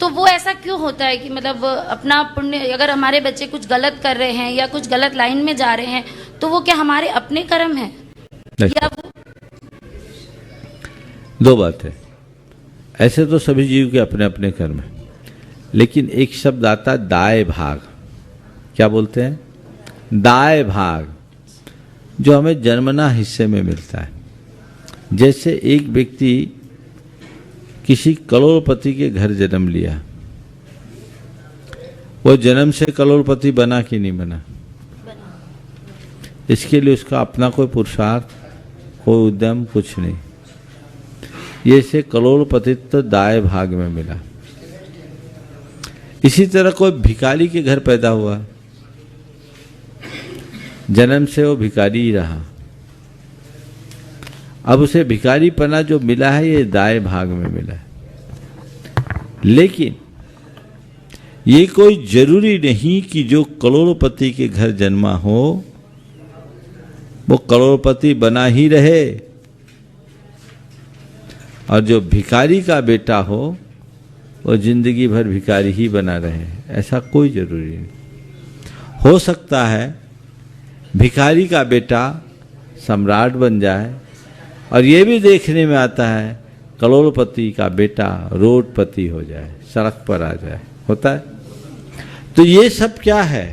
तो वो ऐसा क्यों होता है कि मतलब अपना पुण्य, अगर हमारे बच्चे कुछ गलत कर रहे हैं या कुछ गलत लाइन में जा रहे हैं तो वो क्या हमारे अपने कर्म है या वो... दो बात है, ऐसे तो सभी जीव के अपने अपने कर्म हैं, लेकिन एक शब्द आता है दाय भाग। क्या बोलते हैं? दाय भाग, जो हमें जन्मना हिस्से में मिलता है। जैसे एक व्यक्ति किसी करोड़पति के घर जन्म लिया, वो जन्म से करोड़पति बना कि नहीं बना? इसके लिए उसका अपना कोई पुरुषार्थ, कोई उद्यम, कुछ नहीं। ये से करोड़पतित्व दाय भाग में मिला। इसी तरह कोई भिखारी के घर पैदा हुआ, जन्म से वो भिखारी ही रहा, अब उसे भिखारी पना जो मिला है ये दाय भाग में मिला है। लेकिन ये कोई जरूरी नहीं कि जो करोड़पति के घर जन्मा हो वो करोड़पति बना ही रहे, और जो भिखारी का बेटा हो वो जिंदगी भर भिखारी ही बना रहे, ऐसा कोई जरूरी नहीं। हो सकता है भिखारी का बेटा सम्राट बन जाए, और ये भी देखने में आता है करोड़पति का बेटा रोडपति हो जाए, सड़क पर आ जाए, होता है। तो ये सब क्या है?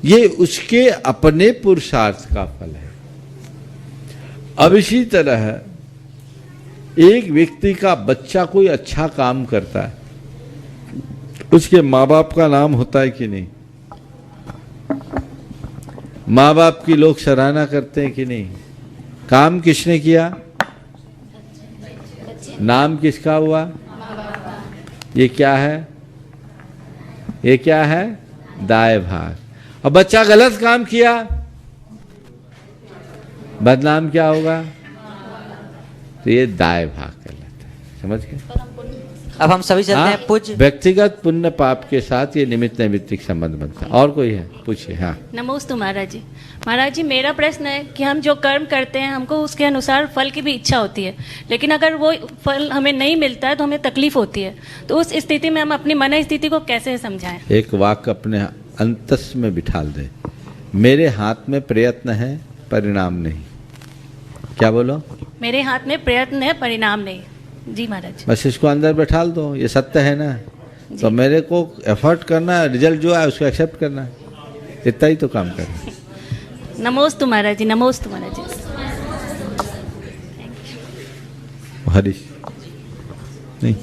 ये उसके अपने पुरुषार्थ का फल है। अब इसी तरह एक व्यक्ति का बच्चा कोई अच्छा काम करता है, उसके माँ बाप का नाम होता है कि नहीं? माँ बाप की लोग सराहना करते हैं कि नहीं? काम किसने किया? नाम किसका हुआ? ये क्या है? ये क्या है? दाय भाग। अब बच्चा गलत काम किया, बदनाम क्या होगा? तो ये दाय भाग कहलाता है। समझ गए? अब हम सभी चलते हैं पूज्य। व्यक्तिगत पुण्य पाप के साथ ये निमित्त नैमित्तिक संबंध बनता है। और कोई है? पूछिए। हाँ, नमोस्तु महाराज जी। महाराज जी, मेरा प्रश्न है कि हम जो कर्म करते हैं हमको उसके अनुसार फल की भी इच्छा होती है, लेकिन अगर वो फल हमें नहीं मिलता है तो हमें तकलीफ होती है। तो उस स्थिति में हम अपनी मन स्थिति को कैसे समझाएं? एक वाक्य अपने अंतस में बिठाल दे, मेरे हाथ में प्रयत्न है, परिणाम नहीं। क्या बोलो? मेरे हाथ में प्रयत्न है, परिणाम नहीं। जी महाराज। बस इसको अंदर बैठाल दो, ये सत्य है ना। तो मेरे को एफर्ट करना है, रिजल्ट जो है उसको एक्सेप्ट करना है, इतना ही तो काम करना। नमोस्तु महाराज जी। नमोस्तु महाराज जी। हरीश नहीं।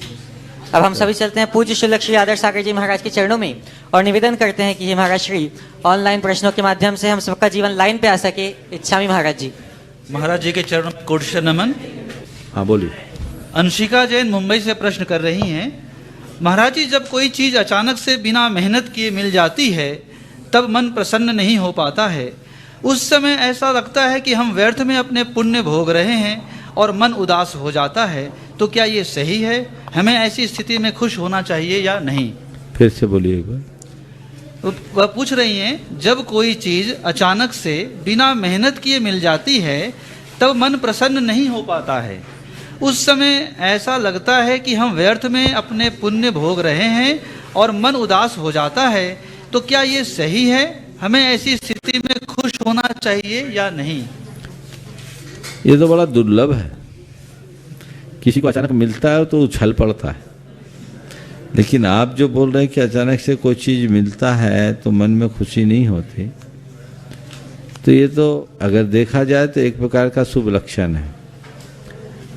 अब हम सभी चलते हैं पूज्य श्री लक्ष्मी आदर्श सागर जी महाराज के चरणों में और निवेदन करते हैं कि हे महाराज श्री ऑनलाइन प्रश्नों के माध्यम से हम सबका जीवन लाइन पे आ सके। इच्छामी महाराज जी। महाराज जी के चरणों में कोटि नमन। हाँ बोलिए। अंशिका जैन मुंबई से प्रश्न कर रही हैं, महाराज जी जब कोई चीज़ अचानक से बिना मेहनत किए मिल जाती है तब मन प्रसन्न नहीं हो पाता है। उस समय ऐसा लगता है कि हम व्यर्थ में अपने पुण्य भोग रहे हैं और मन उदास हो जाता है। तो क्या ये सही है? हमें ऐसी स्थिति में खुश होना चाहिए या नहीं? फिर से बोलिए एक बार। तो वह पूछ रही हैं, जब कोई चीज़ अचानक से बिना मेहनत किए मिल जाती है तब मन प्रसन्न नहीं हो पाता है। उस समय ऐसा लगता है कि हम व्यर्थ में अपने पुण्य भोग रहे हैं और मन उदास हो जाता है। तो क्या ये सही है? हमें ऐसी स्थिति में खुश होना चाहिए या नहीं? ये तो बड़ा दुर्लभ है। किसी को अचानक मिलता है तो उछल पड़ता है, लेकिन आप जो बोल रहे हैं कि अचानक से कोई चीज़ मिलता है तो मन में खुशी नहीं होती, तो ये तो अगर देखा जाए तो एक प्रकार का शुभ लक्षण है।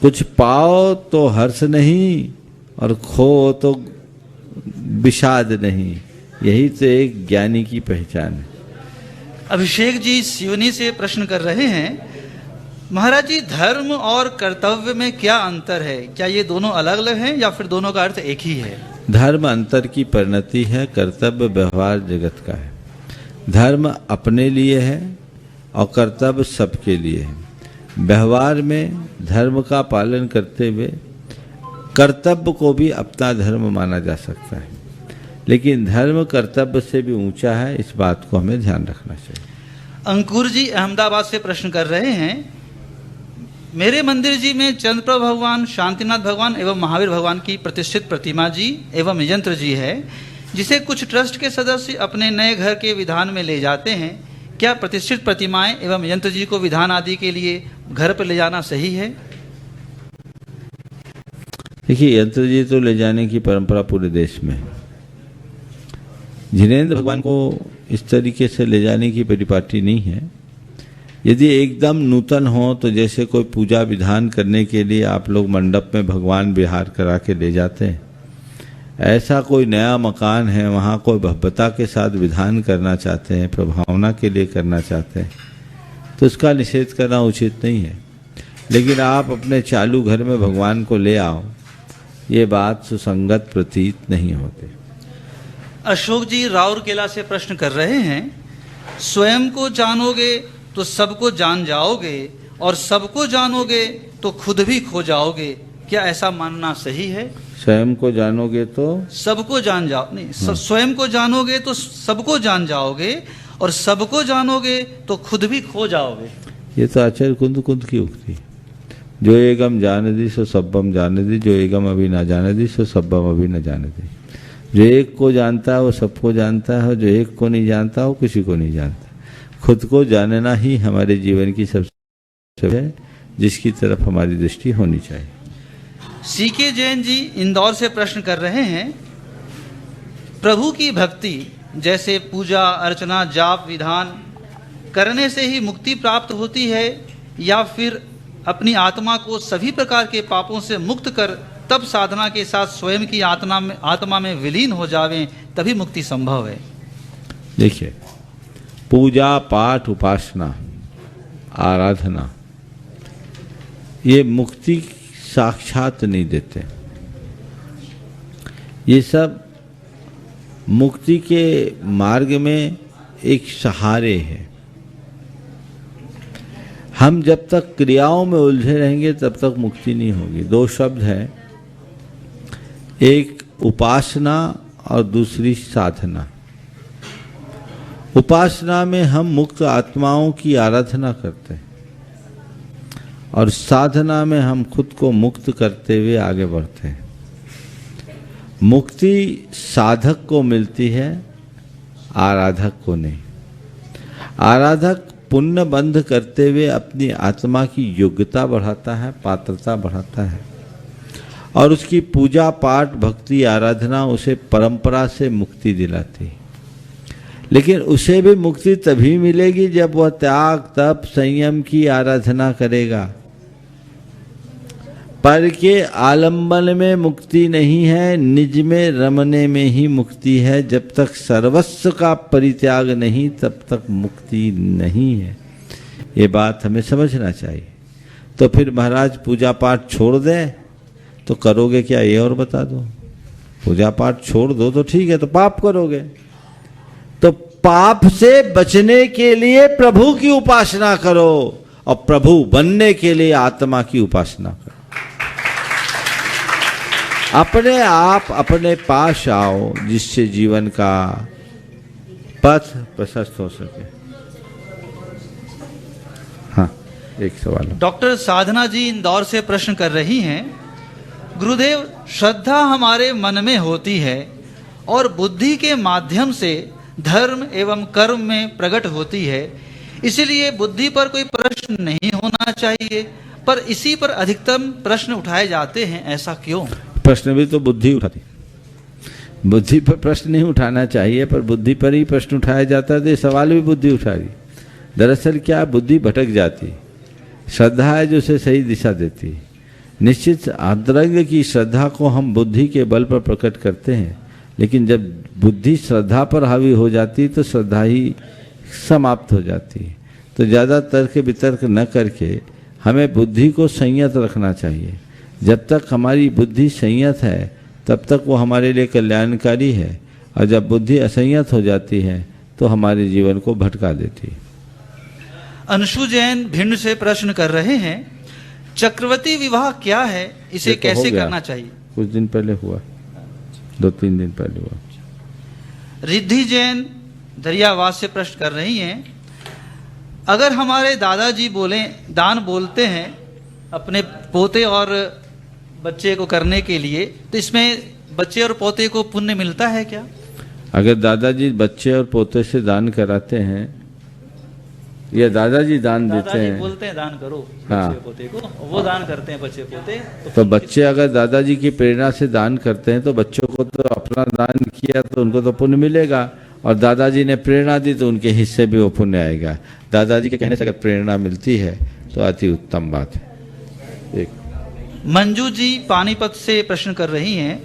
कुछ पाओ तो हर्ष नहीं और खो तो विषाद नहीं, यही तो एक ज्ञानी की पहचान है। अभिषेक जी सिवनी से प्रश्न कर रहे हैं, महाराज जी धर्म और कर्तव्य में क्या अंतर है? क्या ये दोनों अलग अलग हैं या फिर दोनों का अर्थ एक ही है? धर्म अंतर की परिणति है, कर्तव्य व्यवहार जगत का है। धर्म अपने लिए है और कर्तव्य सबके लिए है। व्यवहार में धर्म का पालन करते हुए कर्तव्य को भी अपना धर्म माना जा सकता है, लेकिन धर्म कर्तव्य से भी ऊंचा है, इस बात को हमें ध्यान रखना चाहिए। अंकुर जी अहमदाबाद से प्रश्न कर रहे हैं, मेरे मंदिर जी में चंद्रप्रभ भगवान, शांतिनाथ भगवान एवं महावीर भगवान की प्रतिष्ठित प्रतिमा जी एवं यंत्र जी है, जिसे कुछ ट्रस्ट के सदस्य अपने नए घर के विधान में ले जाते हैं। क्या प्रतिष्ठित प्रतिमाएं एवं यंत्र जी को विधान आदि के लिए घर पर ले जाना सही है? देखिए, यंत्र जी तो ले जाने की परंपरा पूरे देश में है। जिनेंद्र भगवान को इस तरीके से ले जाने की परिपाटी नहीं है। यदि एकदम नूतन हो तो जैसे कोई पूजा विधान करने के लिए आप लोग मंडप में भगवान विहार करा के ले जाते हैं, ऐसा कोई नया मकान है, वहाँ कोई भव्यता के साथ विधान करना चाहते हैं, प्रभावना के लिए करना चाहते हैं, तो उसका निषेध करना उचित नहीं है। लेकिन आप अपने चालू घर में भगवान को ले आओ, ये बात सुसंगत प्रतीत नहीं होती। अशोक जी राउरकेला से प्रश्न कर रहे हैं, स्वयं को जानोगे तो सबको जान जाओगे और सबको जानोगे तो खुद भी खो जाओगे, क्या ऐसा मानना सही है? स्वयं को जानोगे तो सबको जान जाओ नहीं, स्वयं को जानोगे तो सबको जान जाओगे और सबको जानोगे तो खुद भी खो जाओगे। ये तो आचार्य कुंद कुंद की उक्ति। जो एगम जान दी सो सब्बम जान दी, जो एगम अभी ना जान दी सो सब्बम अभी न जान दी। जो एक को जानता है वो सबको जानता है, जो एक को नहीं जानता वो किसी को नहीं जानता। खुद को जानना ही हमारे जीवन की सबसे है, जिसकी तरफ हमारी दृष्टि होनी चाहिए। सीके जैन जी इंदौर से प्रश्न कर रहे हैं, प्रभु की भक्ति जैसे पूजा अर्चना जाप विधान करने से ही मुक्ति प्राप्त होती है, या फिर अपनी आत्मा को सभी प्रकार के पापों से मुक्त कर तब साधना के साथ स्वयं की आत्मा में विलीन हो जावें तभी मुक्ति संभव है? देखिए, पूजा पाठ उपासना आराधना ये मुक्ति साक्षात नहीं देते। ये सब मुक्ति के मार्ग में एक सहारे है। हम जब तक क्रियाओं में उलझे रहेंगे तब तक मुक्ति नहीं होगी। दो शब्द हैं, एक उपासना और दूसरी साधना। उपासना में हम मुक्त आत्माओं की आराधना करते हैं और साधना में हम खुद को मुक्त करते हुए आगे बढ़ते हैं। मुक्ति साधक को मिलती है, आराधक को नहीं। आराधक पुण्य बंध करते हुए अपनी आत्मा की योग्यता बढ़ाता है, पात्रता बढ़ाता है, और उसकी पूजा पाठ भक्ति आराधना उसे परंपरा से मुक्ति दिलाती है। लेकिन उसे भी मुक्ति तभी मिलेगी जब वह त्याग तप संयम की आराधना करेगा। पर के आलंबन में मुक्ति नहीं है, निज में रमने में ही मुक्ति है। जब तक सर्वस्व का परित्याग नहीं तब तक मुक्ति नहीं है। ये बात हमें समझना चाहिए। तो फिर महाराज पूजा पाठ छोड़ दें तो करोगे क्या, ये और बता दो। पूजा पाठ छोड़ दो तो ठीक है, तो पाप करोगे। तो पाप से बचने के लिए प्रभु की उपासना करो और प्रभु बनने के लिए आत्मा की उपासना करो। अपने आप अपने पास आओ, जिससे जीवन का पथ प्रशस्त हो सके। हाँ, एक सवाल। डॉक्टर साधना जी इंदौर से प्रश्न कर रही हैं, गुरुदेव, श्रद्धा हमारे मन में होती है और बुद्धि के माध्यम से धर्म एवं कर्म में प्रकट होती है, इसलिए बुद्धि पर कोई प्रश्न नहीं होना चाहिए, पर इसी पर अधिकतम प्रश्न उठाए जाते हैं, ऐसा क्यों? प्रश्न भी तो बुद्धि उठाती। बुद्धि पर प्रश्न नहीं उठाना चाहिए, पर बुद्धि पर ही प्रश्न उठाया जाता है, तो ये सवाल भी बुद्धि उठा रही। दरअसल क्या, बुद्धि भटक जाती। श्रद्धा है जो उसे सही दिशा देती। निश्चित अंतरंग की श्रद्धा को हम बुद्धि के बल पर प्रकट करते हैं, लेकिन जब बुद्धि श्रद्धा पर हावी हो जाती तो श्रद्धा ही समाप्त हो जाती है। तो ज़्यादा तर्क वितर्क न करके हमें बुद्धि को संयत रखना चाहिए। जब तक हमारी बुद्धि संयत है तब तक वो हमारे लिए कल्याणकारी है, और जब बुद्धि असंयत हो जाती है तो हमारे जीवन को भटका देती है। अंशु जैन भिंड से प्रश्न कर रहे हैं, चक्रवर्ती विवाह क्या है, इसे तो कैसे करना चाहिए? कुछ दिन पहले हुआ, 2-3 दिन पहले हुआ। रिद्धि जैन दरियावास से प्रश्न कर रही हैं, अगर हमारे दादाजी दान बोलते हैं अपने पोते और बच्चे को करने के लिए, तो इसमें बच्चे और पोते को पुण्य मिलता है क्या? अगर दादाजी बच्चे और पोते से दान कराते हैं या दादाजी दान देते दादाजी हैं, बोलते हैं दान करो हाँ, बच्चे पोते को, वो दान करते हैं बच्चे पोते, तो बच्चे अगर दादाजी की प्रेरणा से दान करते हैं तो बच्चों को तो अपना दान किया तो उनको तो पुण्य मिलेगा, और दादाजी ने प्रेरणा दी तो उनके हिस्से भी वो पुण्य आएगा। दादाजी के कहने से अगर प्रेरणा मिलती है तो अति उत्तम बात है। एक मंजू जी पानीपत से प्रश्न कर रही हैं,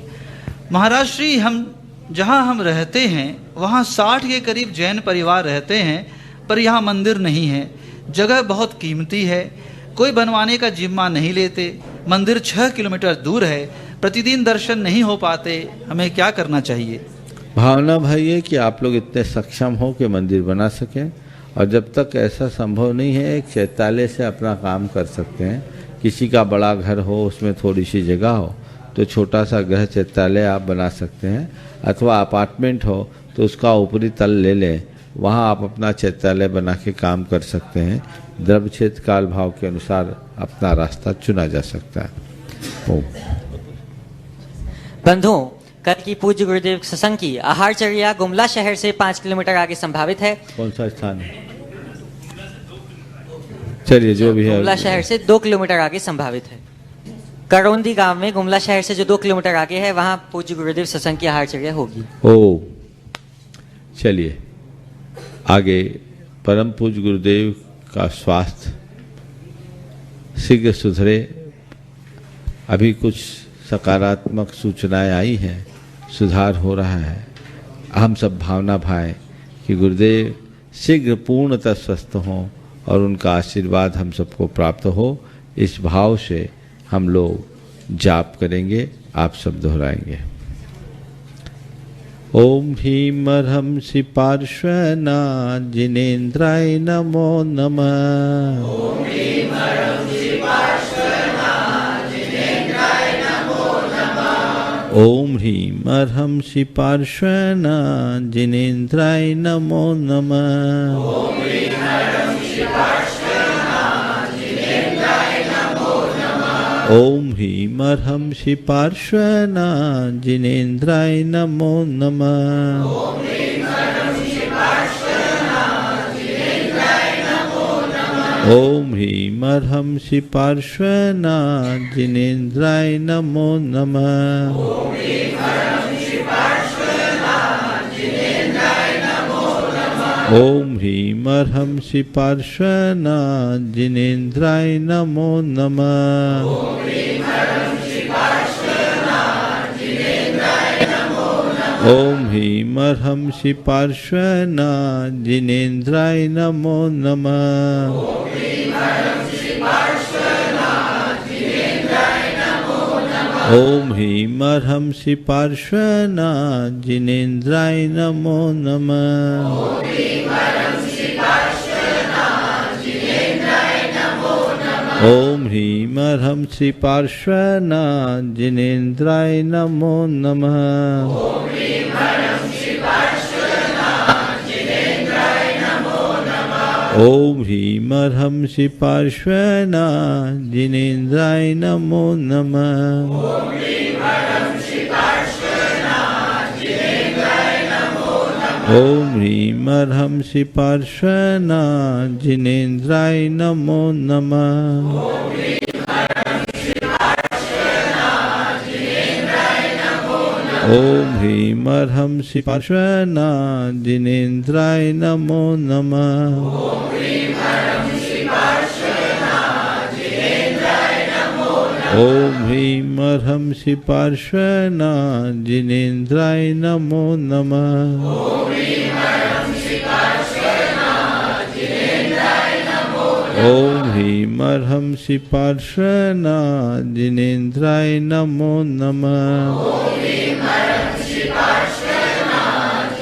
महाराज श्री हम जहां हम रहते हैं वहां 60 के करीब जैन परिवार रहते हैं, पर यहाँ मंदिर नहीं है, जगह बहुत कीमती है, कोई बनवाने का जिम्मा नहीं लेते, मंदिर 6 किलोमीटर दूर है, प्रतिदिन दर्शन नहीं हो पाते, हमें क्या करना चाहिए? भावना भाई है कि आप लोग इतने सक्षम हो कि मंदिर बना सकें, और जब तक ऐसा संभव नहीं है एक चैत्यालय से अपना काम कर सकते हैं। किसी का बड़ा घर हो, उसमें थोड़ी सी जगह हो तो छोटा सा गृह चैत्यालय आप बना सकते हैं, अथवा अपार्टमेंट हो तो उसका ऊपरी तल ले लें, वहाँ आप अपना चैत्यालय बना के काम कर सकते हैं। द्रव्य क्षेत्र काल भाव के अनुसार अपना रास्ता चुना जा सकता है। बंधुओं, कल की पूज्य गुरुदेव सत्संग की आहारचर्या गुमला शहर से 5 किलोमीटर आगे संभावित है। कौन सा स्थान है? चलिए जो भी है, गुमला शहर से 2 किलोमीटर आगे संभावित है। करौंदी गांव में गुमला शहर से जो 2 किलोमीटर आगे है वहां पूज्य गुरुदेव सत्संग की आहारचर्या होगी। ओ चलिए आगे। परम पूज्य गुरुदेव का स्वास्थ्य शीघ्र सुधरे, अभी कुछ सकारात्मक सूचनाएं आई हैं, सुधार हो रहा है। हम सब भावना भाएं कि गुरुदेव शीघ्र पूर्णतः स्वस्थ हों और उनका आशीर्वाद हम सबको प्राप्त हो। इस भाव से हम लोग जाप करेंगे, आप सब दोहराएंगे। ओम ह्रीं अर्हंसि पार्श्वना जिनेन्द्राय नमो नमः। ओम ह्रीं अर्हंसि पार्श्वना जिनेन्द्राय नमो नमः। ओम ह्रीं अर्हंसि पार्श्वना जिनेन्द्राय नमो नमः। ओम ह्रीं अर्हंसि पार्श्वना जिनेन्द्राय नमो नमः। ओम ह्रीं अर्हंसि पार्श्वना जिनेन्द्राय नमो नमः। ओम ह्रीं अर्हंसि पार्श्वना जिनेन्द्राय नमो नमः। ओम ह्रीं अर्हंसि पार्श्वना जिनेन्द्राय नमो नमः। ओम ह्रीं अर्हंसि पार्श्वना जिनेन्द्राय नमो नमः। ओम ह्रीं अर्हंसि पार्श्वना जिनेन्द्राय नमो नमः। ओम ह्रीं अर्हंसि पार्श्वना जिनेन्द्राय नमो नमः। ओम ह्रीं अर्हंसि पार्श्वना जिनेन्द्राय नमो नमः। ओम ह्रीं अर्हंसि पार्श्वना जिनेन्द्राय नमो नमः। ओम ह्रीं अर्हंसि पार्श्वना जिनेन्द्राय नमो नमः। ओम ह्रीं अर्हंसि पार्श्वना जिनेन्द्राय नमो नमः। ओम ह्रीं अर्हंसि पार्श्वना जिनेन्द्राय नमो नमः। ओम ह्रीं अर्हंसि पार्श्वना जिनेन्द्राय नमो नमः। ओम ह्रीं अर्हंसि पार्श्वना जिनेन्द्राय नमो नमः। ओम ह्रीं अर्हंसि पार्श्वना जिनेन्द्राय नमो नमः। ओम ह्रीं अर्हंसि पार्श्वना जिनेन्द्राय नमो नमः। ओम ह्रीं अर्हंसि पार्श्वना जिनेन्द्राय नमो नमः। ओम ह्रीं अर्हंसि पार्श्वना जिनेन्द्राय नमो नमः। ओम ह्रीं अर्हंसि पार्श्वना जिनेन्द्राय नमो नमः। ओम ह्रीं अर्हंसि पार्श्वना जिनेन्द्राय नमो नमः। ओम ह्रीं अर्हंसि पार्श्वना जिनेन्द्राय नमो नमः। ओम ह्रीं अर्हंसि पार्श्वना जिनेन्द्राय नमो नमः। ओम ह्रीं अर्हंसि पार्श्वना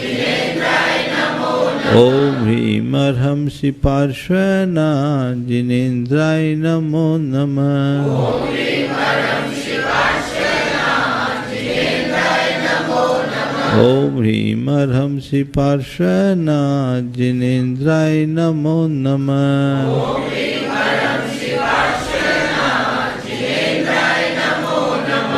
जिनेन्द्राय नमो नमः। ओम ह्रीं अर्हंसि पार्श्वना जिनेन्द्राय नमो नमः। ओम ह्रीं अर्हंसि पार्श्वना जिनेन्द्राय नमो नमः। ओम ह्रीं अर्हंसि पार्श्वना जिनेन्द्राय नमो नमः। ओम ह्रीं अर्हंसि पार्श्वना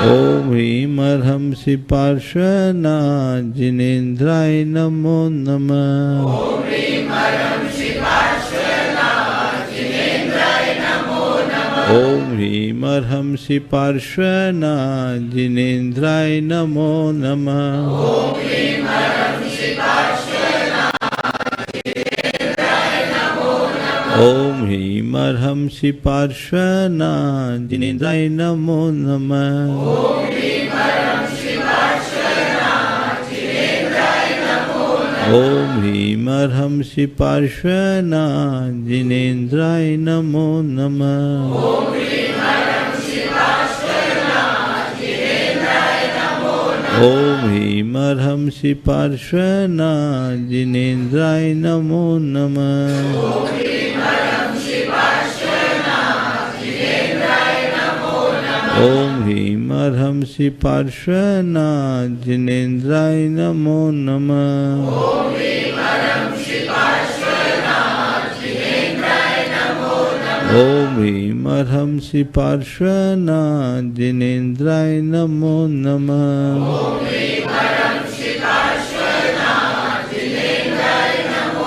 ओम ह्रीं अर्हंसि पार्श्वनाथ जिनेन्द्राय नमो नमः। ओम ह्रीं अर्हंसि पार्श्वनाथ जिनेन्द्राय नमो नमः। ओम ह्रीं अर्हंसि पार्श्वनाथ जिनेन्द्राय नमो नमः। ओम ह्रीं अर्हंसि पार्श्वनाथ जिनेन्द्राय नमो नमः। ओम ह्रीं अर्हंसि पार्श्वनाथ जिनेन्द्राय नमो नमः। ओम ह्रीं अर्हंसि पार्श्वनाथ जिनेन्द्राय नमो नमः। ओम ह्रीं अर्हंसि पार्श्वनाथ जिनेन्द्राय नमो नमः। ओम ह्रीं अर्हंसि पार्श्वनाथ जिनेन्द्राय नमो नमः। ओम ह्रीं अर्हंसि पार्श्वनाथ जिनेन्द्राय नमो नमः। ओम ह्रीं अर्हंसि पार्श्वनाथ जिनेन्द्राय नमो नमः। ओम ह्रीं अर्हंसि पार्श्वनाथ जिनेन्द्राय नमो नमः। ओम ह्रीं अर्हंसि पार्श्वनाथ जिनेन्द्राय नमो नमः। ओम ह्रीं अर्हंसि पार्श्वनाथ जिनेन्द्राय नमो नमः। ओम ह्रीं अर्हंसि पार्श्वनाथ जिनेन्द्राय नमो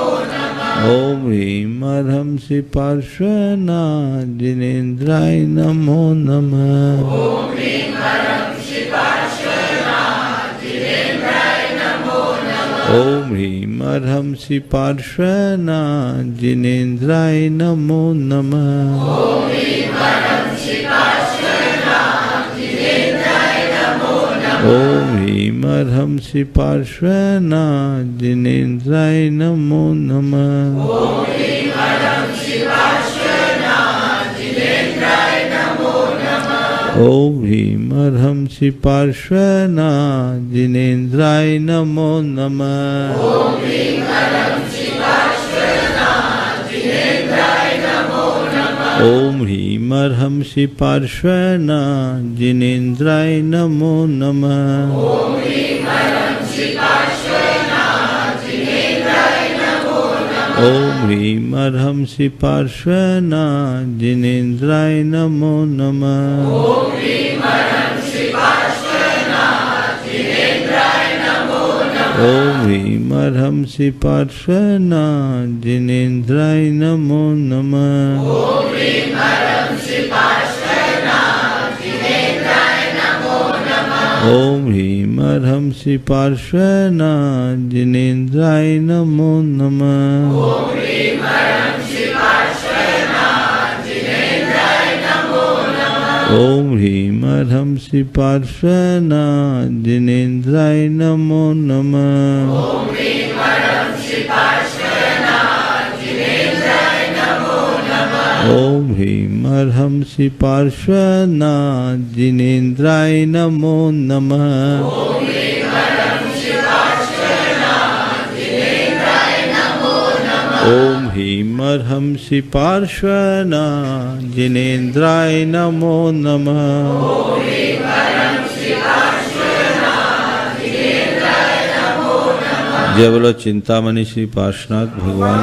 नमः। ओम ह्रीं अर्हंसि पार्श्वनाथ जिनेन्द्राय नमो नमः। ओम ह्रीं अर्हंसि पार्श्वनाथ जिनेन्द्राय नमो नमः। ओम ह्रीं अर्हंसि पार्श्वनाथ जिनेन्द्राय नमो नमः। ओम ह्रीं अर्हंसि पार्श्वनाथ जिनेन्द्राय नमो नमः। ओम ह्रीं अर्हंसि पार्श्वनाथ जिनेन्द्राय नमो नमः। ओम ह्रीं अर्हंसि पार्श्वनाथ जिनेन्द्राय नमो नमः। ओम ह्रीं अर्हंसि पार्श्वनाथ जिनेन्द्राय नमो नमः। ओम ह्रीं अर्हंसि पार्श्वनाथ जिनेन्द्राय नमो नमः। ओम ह्रीं अर्हंसि पार्श्वनाथ जिनेन्द्राय नमो नमः। ओम ह्रीं अर्हंसि पार्श्वनाथ जिनेन्द्राय नमो नमः। ओम ह्रीं अर्हंसि पार्श्वनाथ जिनेन्द्राय नमो नमः। ओम ह्रीं अर्हंसि पार्श्वनाथ जिनेन्द्राय नमो नमः। ओम ह्रीं अर्हंसि पार्श्वनाथ जिनेन्द्राय नमो नमः। ओम ह्रीं अर्हंसि पार्श्वनाथ जिनेन्द्राय नमो नमः। ओम ह्रीं अर्हंसि पार्श्वनाथ जिनेन्द्राय नमो नमः। ओम ह्रीं अर्हंसि पार्श्वनाथ जिनेन्द्राय नमो नमः। ओम ह्रीं अर्हंसि पार्श्वनाथ जिनेन्द्राय नमो नमः। ओम ह्रीं अर्हंसि पार्श्वनाथ जिनेन्द्राय नमो नमः। ओम ह्रीं अर्हंसि पार्श्वनाथ जिनेन्द्राय नमो नमः। ओम ह्रीं अर्हंसि पार्श्वनाथ जिनेन्द्राय नमो नमः। ओम ह्रीं अर्हंसि पार्श्वनाथ जिनेन्द्राय नमो नमः। ओम ह्रीं अर्हंसि पार्श्वनाथ जिनेन्द्राय नमो नमः। जय बोलो चिंतामणि श्री पार्श्वनाथ भगवान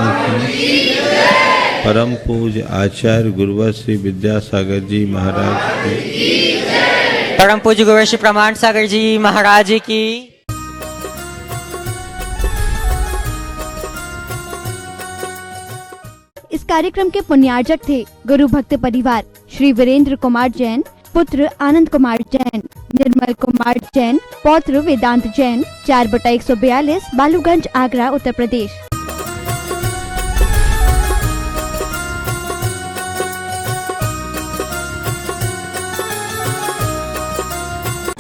की। परम पूज्य आचार्य गुरुवर श्री विद्यासागर जी महाराज की। परम पूज्य गुरु श्री प्रमाण सागर जी महाराज जी की। इस कार्यक्रम के पुण्यार्जक थे गुरु भक्त परिवार श्री वीरेंद्र कुमार जैन, पुत्र आनंद कुमार जैन, निर्मल कुमार जैन, पौत्र वेदांत जैन, 4/142 बालूगंज आगरा उत्तर प्रदेश।